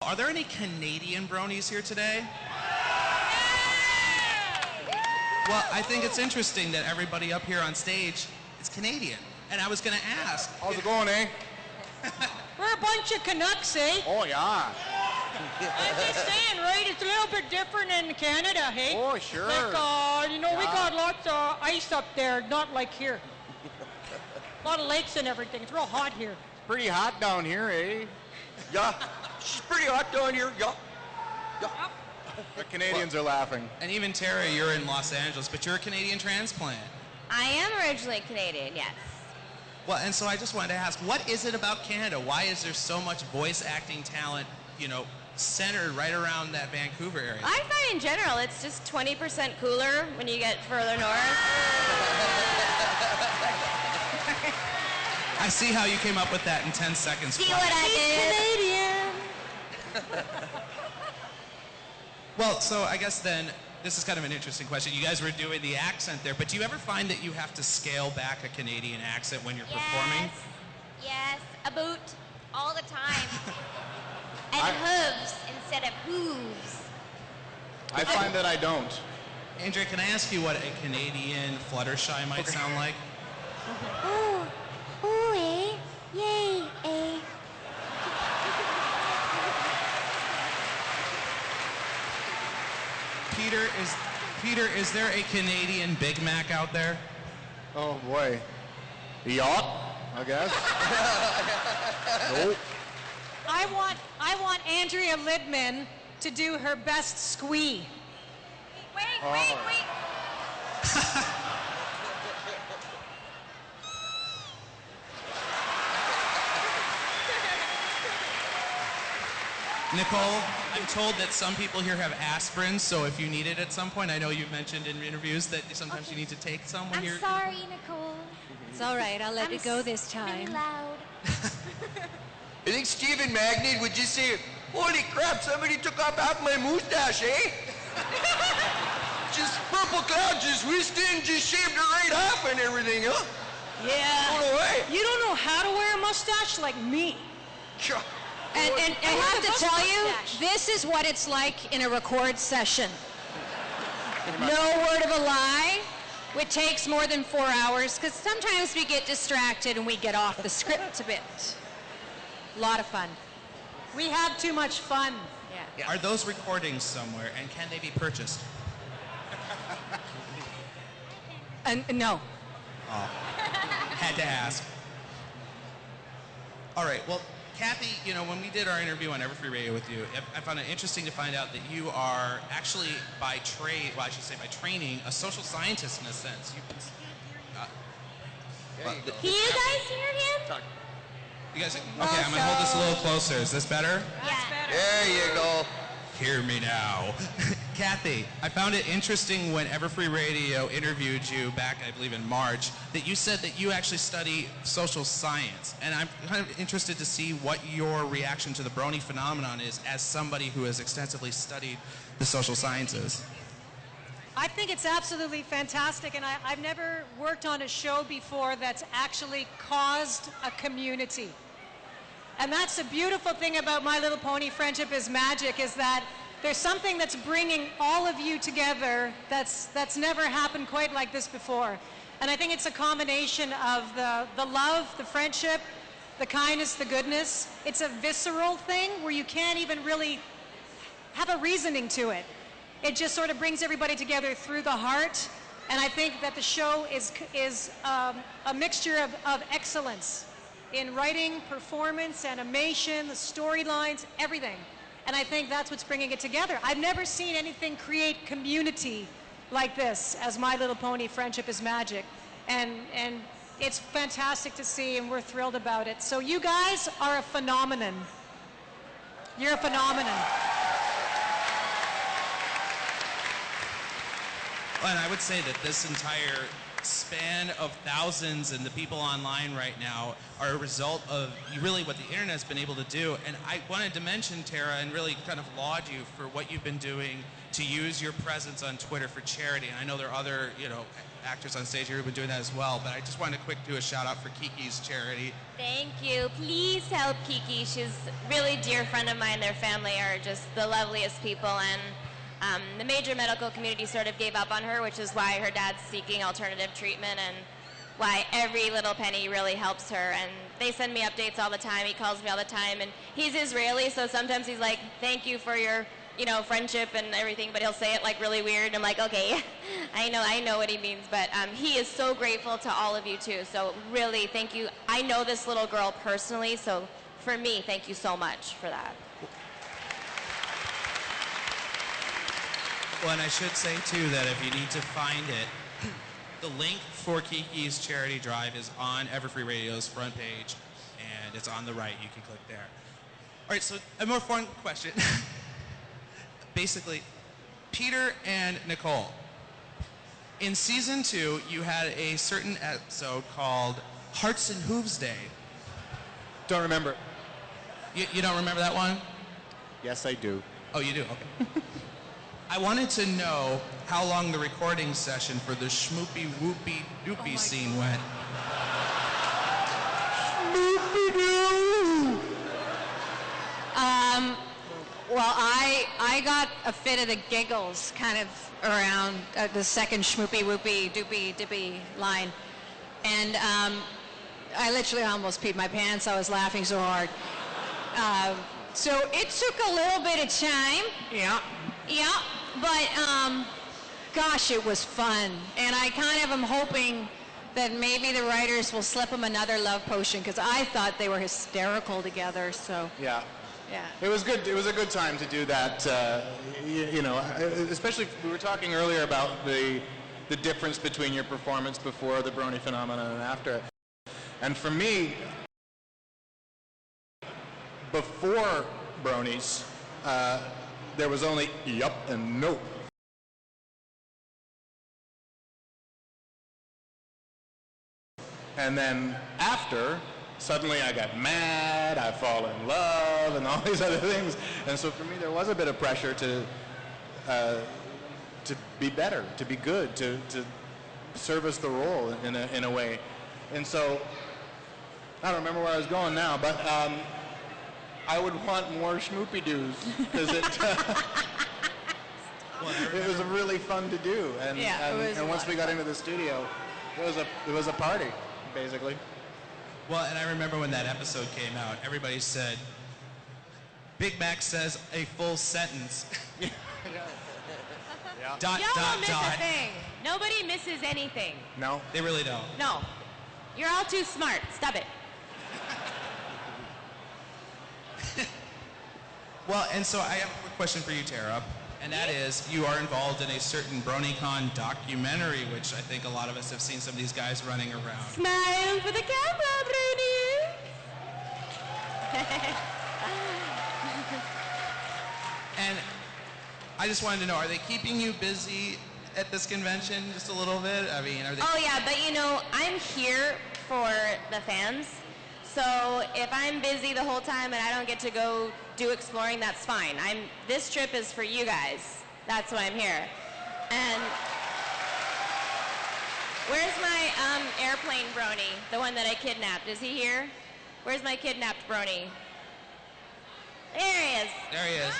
Are there any Canadian bronies here today? Well, I think it's interesting that everybody up here on stage is Canadian. And I was going to ask. How's it going, eh? We're a bunch of Canucks, eh? Oh, yeah. I'm just saying, right? It's a little bit different in Canada, hey? Oh, sure. Like, we got lots of ice up there, not like here. A lot of lakes and everything. It's real hot here. It's pretty hot down here, eh? Yeah, she's pretty hot down here. Yeah. Yeah. The Canadians are laughing. And even Terry, you're in Los Angeles, but you're a Canadian transplant. I am originally Canadian, yes. Well, and so I just wanted to ask, what is it about Canada? Why is there so much voice acting talent, centered right around that Vancouver area? I find in general it's just 20% cooler when you get further north. I see how you came up with that in 10 seconds. See what I did? Canadian. Well, so I guess then, this is kind of an interesting question. You guys were doing the accent there, but do you ever find that you have to scale back a Canadian accent when you're performing? Yes, a boot all the time. And hooves instead of hooves. I find that I don't. Andrea, can I ask you what a Canadian Fluttershy might sound like? Oh, eh, yay, eh. Peter, is there a Canadian Big Mac out there? Oh, boy. Yacht, I guess. Nope. I want Andrea Lidman to do her best squee. Wait. Nicole, I'm told that some people here have aspirin, so if you need it at some point, I know you've mentioned in interviews that sometimes you need to take some when you're... I'm sorry, Nicole. It's all right. I'll let it go this time. Really loud. I think Stephen Magnet would just say, "Holy crap, somebody took off half my mustache, eh?" Just purple cloud just whisked in, just shaved it right off and everything, huh? Yeah. Going away. You don't know how to wear a mustache like me. And I have to tell you, this is what it's like in a record session. No word of a lie. It takes more than 4 hours because sometimes we get distracted and we get off the script a bit. A lot of fun. We have too much fun. Yeah. Are those recordings somewhere, and can they be purchased? No. Oh, had to ask. All right, well, Kathy, when we did our interview on EverFree Radio with you, I found it interesting to find out that you are actually by training, a social scientist in a sense. Can you guys hear him? You guys, okay, I'm gonna hold this a little closer. Is this better? Yeah. There you go. Hear me now. Kathy, I found it interesting when EverFree Radio interviewed you back, I believe, in March, that you said that you actually study social science. And I'm kind of interested to see what your reaction to the Brony phenomenon is as somebody who has extensively studied the social sciences. I think it's absolutely fantastic, and I've never worked on a show before that's actually caused a community. And that's the beautiful thing about My Little Pony Friendship is Magic, is that there's something that's bringing all of you together that's never happened quite like this before. And I think it's a combination of the love, the friendship, the kindness, the goodness. It's a visceral thing where you can't even really have a reasoning to it. It just sort of brings everybody together through the heart. And I think that the show is a mixture of excellence in writing, performance, animation, the storylines, everything. And I think that's what's bringing it together. I've never seen anything create community like this as My Little Pony Friendship is Magic. And it's fantastic to see, and we're thrilled about it. So you guys are a phenomenon. You're a phenomenon. And I would say that this entire span of thousands and the people online right now are a result of really what the internet's been able to do. And I wanted to mention, Tara, and really kind of laud you for what you've been doing to use your presence on Twitter for charity. And I know there are other, actors on stage here who've been doing that as well, but I just wanted to quick do a shout out for Kiki's charity. Thank you. Please help Kiki. She's a really dear friend of mine. Their family are just the loveliest people, and the major medical community sort of gave up on her, which is why her dad's seeking alternative treatment and why every little penny really helps her. And they send me updates all the time. He calls me all the time, and he's Israeli, so sometimes he's like, thank you for your friendship and everything, but he'll say it like really weird. I'm like, okay, I know what he means, but he is so grateful to all of you too. So really, thank you. I know this little girl personally, so for me, thank you so much for that. Well, and I should say too that if you need to find it, the link for Kiki's charity drive is on EverFree Radio's front page, and it's on the right. You can click there. All right, so a more fun question. Basically, Peter and Nicole, in season 2, you had a certain episode called Hearts and Hooves Day. Don't remember. You don't remember that one? Yes, I do. Oh, you do? Okay. I wanted to know how long the recording session for the schmoopy whoopy doopy scene went. Well, I got a fit of the giggles kind of around the second schmoopy whoopy doopy dippy line. And I literally almost peed my pants. I was laughing so hard. So it took a little bit of time. Yeah. Yeah, but gosh, it was fun. And I kind of am hoping that maybe the writers will slip them another love potion, because I thought they were hysterical together, so. Yeah. Yeah. It was good. It was a good time to do that. Especially we were talking earlier about the difference between your performance before the Brony phenomenon and after it. And for me, before Bronies, there was only yup and nope. And then after, suddenly I got mad, I fall in love, and all these other things. And so for me, there was a bit of pressure to be better, to be good, to service the role in a way. And so, I don't remember where I was going now, but I would want more schmoopy-doos, because it was really fun to do. And, and once we got into the studio, it was a party, basically. Well, and I remember when that episode came out, everybody said, Big Mac says a full sentence. Yeah. Dot, Y'all dot, don't miss dot. a thing. Nobody misses anything. No? They really don't. No. You're all too smart. Stop it. Well, and so I have a quick question for you, Tara, and that is, you are involved in a certain BronyCon documentary, which I think a lot of us have seen some of these guys running around. Smile for the camera, Brony. And I just wanted to know, are they keeping you busy at this convention just a little bit? I mean, are they... Oh yeah, but I'm here for the fans. So if I'm busy the whole time and I don't get to go do exploring, that's fine. This trip is for you guys. That's why I'm here. And where's my airplane Brony? The one that I kidnapped. Is he here? Where's my kidnapped Brony? There he is. There he is.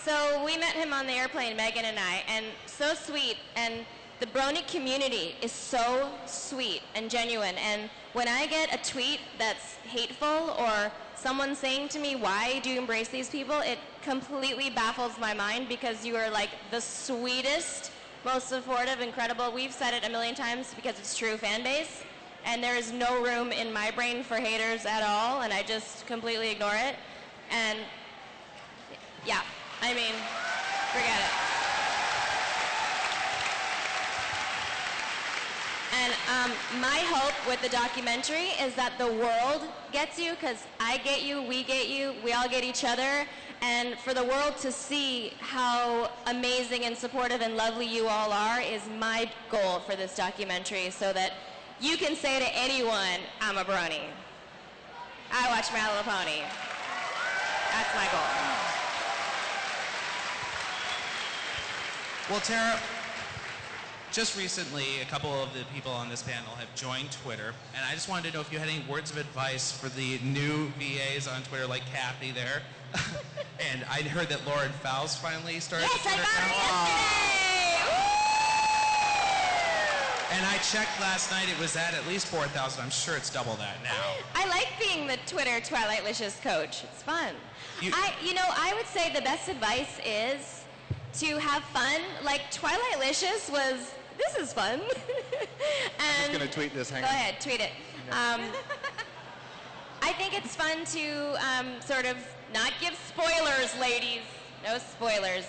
So we met him on the airplane, Megan and I, and so sweet. And the Brony community is so sweet and genuine. And when I get a tweet that's hateful or someone saying to me, why do you embrace these people? It completely baffles my mind, because you are like the sweetest, most supportive, incredible, we've said it a million times because it's true, fan base. And there is no room in my brain for haters at all, and I just completely ignore it. And yeah, I mean, forget it. And my hope with the documentary is that the world gets you, because I get you, we all get each other, And for the world to see how amazing and supportive and lovely you all are is my goal for this documentary, so that you can say to anyone, I'm a brony. I watch My Little Pony. That's my goal. Well, Tara, just recently, a couple of the people on this panel have joined Twitter, and I just wanted to know if you had any words of advice for the new VAs on Twitter, like Kathy there. And I'd heard that Lauren Faust finally started Yes, a Twitter I got account. it yesterday! And I checked last night, it was at least 4,000. I'm sure it's double that now. I like being the Twitter Twilight Licious coach. It's fun. I would say the best advice is to have fun. Like Twilight Licious was, this is fun. I'm just going to tweet this. Hang Go on. ahead, tweet it. I think it's fun to sort of not give spoilers, ladies. No spoilers.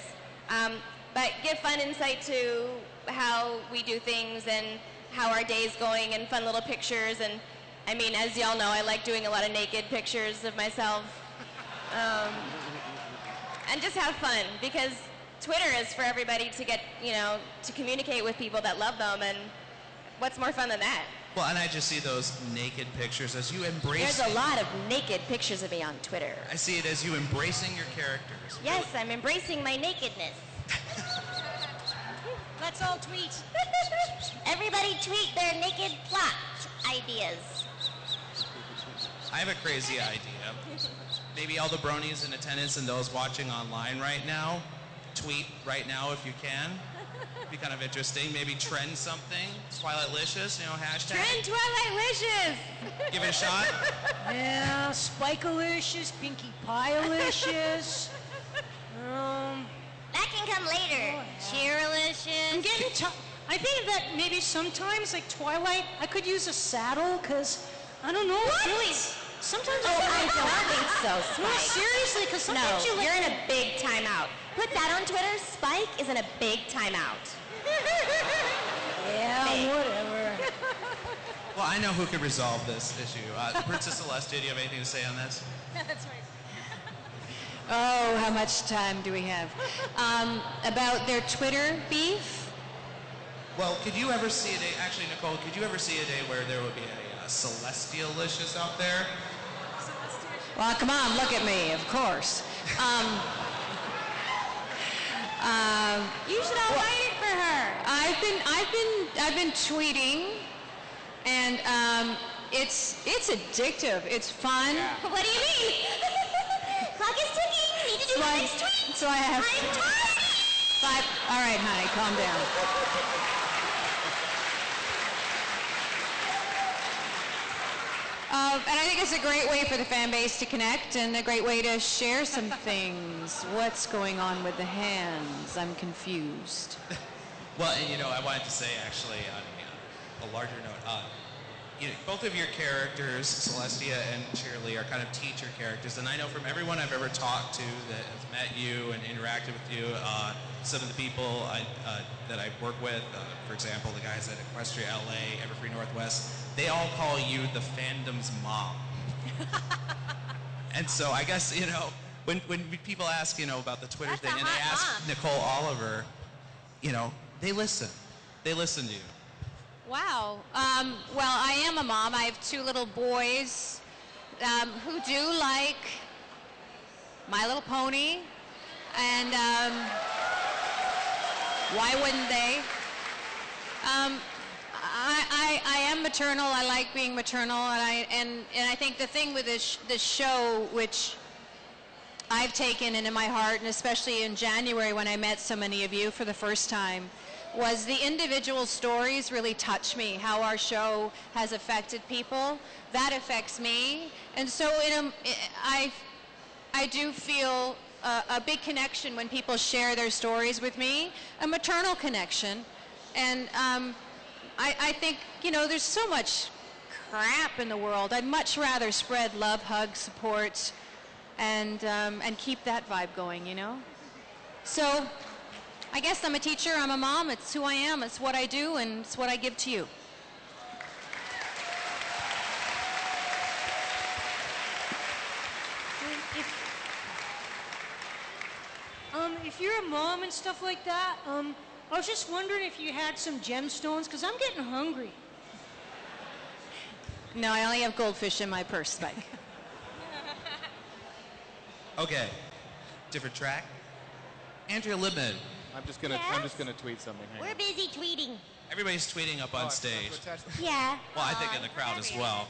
But give fun insight to how we do things and how our day's going, and fun little pictures. And I mean, as y'all know, I like doing a lot of naked pictures of myself. And just have fun, because Twitter is for everybody to get, to communicate with people that love them, and what's more fun than that? Well, and I just see those naked pictures as you embrace. There's a lot of naked pictures of me on Twitter. I see it as you embracing your characters. Yes, I'm embracing my nakedness. Let's all tweet. Everybody tweet their naked plot ideas. I have a crazy idea. Maybe all the bronies in attendance and those watching online right now, tweet right now if you can. Be kind of interesting. Maybe trend something. Twilight Licious, hashtag. Trend Twilight Licious. Give it a shot. Yeah, Spike-alicious, Pinkie Pie-alicious. That can come later. Cheerlicious. I'm getting I think that maybe sometimes, like Twilight, I could use a saddle, because, I don't know. What? Really, sometimes I don't think so, No, Spike. seriously, because sometimes No, you're in a big timeout. Put that on Twitter. Spike is in a big timeout. Yeah, Big. whatever. Well, I know who could resolve this issue. Princess Celestia, do you have anything to say on this? That's right. Oh, how much time do we have? About their Twitter beef? Well, could you ever see a day, actually, Nicole, could you ever see a day where there would be a Celestialicious out there? Well, come on, look at me, of course. You should all write it for her. I've been tweeting, and it's addictive. It's fun. What do you mean? Clock is ticking. You need to do the next tweet. So I have I'm tired. 5. All right, honey, calm down. And I think it's a great way for the fan base to connect, and a great way to share some things. What's going on with the hands? I'm confused. Well, and I wanted to say, actually, on a larger note, both of your characters, Celestia and Shirley, are kind of teacher characters, and I know from everyone I've ever talked to that has met you and interacted with you, some of the people that I work with, for example, the guys at Equestria LA, EverFree Northwest, they all call you the fandom's mom. And so I guess, when people ask, about the Twitter That's thing, a and they hot ask mom. Nicole Oliver, they listen. They listen to you. Wow. Well, I am a mom. I have 2 little boys who do like My Little Pony, and why wouldn't they? I am maternal. I like being maternal, and I think the thing with this show, which I've taken into my heart, and especially in January when I met so many of you for the first time, was the individual stories really touch me, how our show has affected people. That affects me. And so I do feel a big connection when people share their stories with me, a maternal connection. And I think, there's so much crap in the world. I'd much rather spread love, hug, support, and keep that vibe going, So I guess I'm a teacher, I'm a mom, it's who I am, it's what I do, and it's what I give to you. if you're a mom and stuff like that, I was just wondering if you had some gemstones, because I'm getting hungry. No, I only have goldfish in my purse, Spike. Okay, different track. Andrea Libman. I'm just gonna tweet something. Hang We're on. busy tweeting. Everybody's tweeting up on stage. Yeah. Well, I think in the crowd as well.